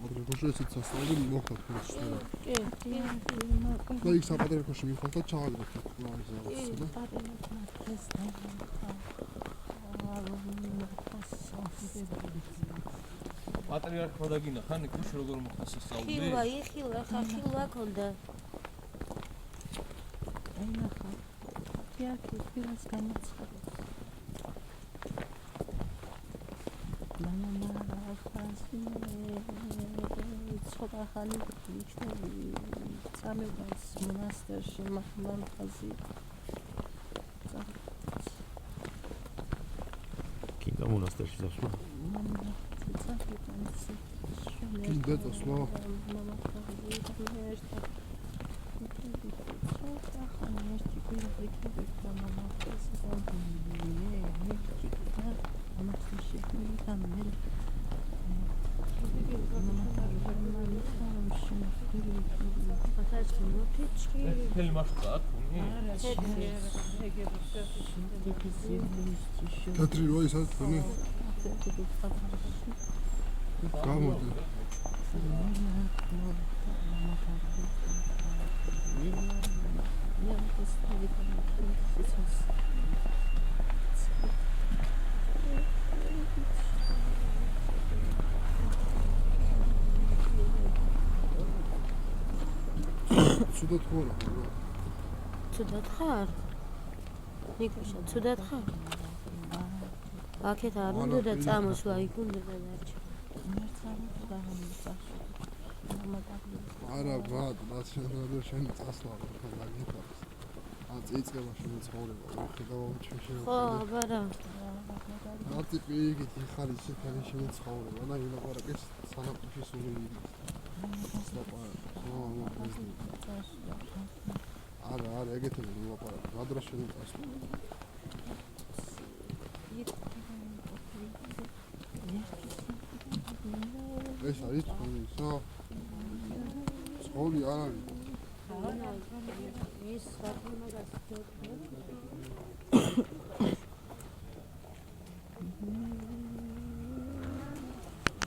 საპატრიარქოში ესეც სასწავლებელი მოხდა ფულშტარა. კი. და იქ საპატრიარქოში მიხვალ და ჩააგდოთ კვლავ ზავსა და პატრიარქმა დაგინა ხან იქ როგორ მოხდა სასწაული? ხილვა ქონდა. აი ნახა. პატრიარქის ფილმს განაცხადა. ცოტა ხანი იქნები წამებას მონასტერში მამხაზი კიდე მონასტერში დასვლა კიდე დასვლა თელი მარშრუტა აქვს? თეთრი როა ისაც თქვენი? გამოდი. ცუდად ხარ? ცუდად ხარ? ნიკოშა, ცუდად ხარ? აქეთ არ უნდა და წამოსვა, იქ უნდა და დარჩა. არა, ბრატ, ნაციონალური შენი წასვლა ხომ დაგიხარს. ან წიწება შენი ცხოვრება, ხედავ ჩემში. ხო, აბარა. მარტი პირიქით იხარი შენი შენი ცხოვრება და ილაპარაკეს სანაპიროს სული. არა, ეგეთები ვილაპარაკე. რადრა შენი წასვლა. ეს არის თუნისა. სკოლი არ არის. ის საფრთხე მაგას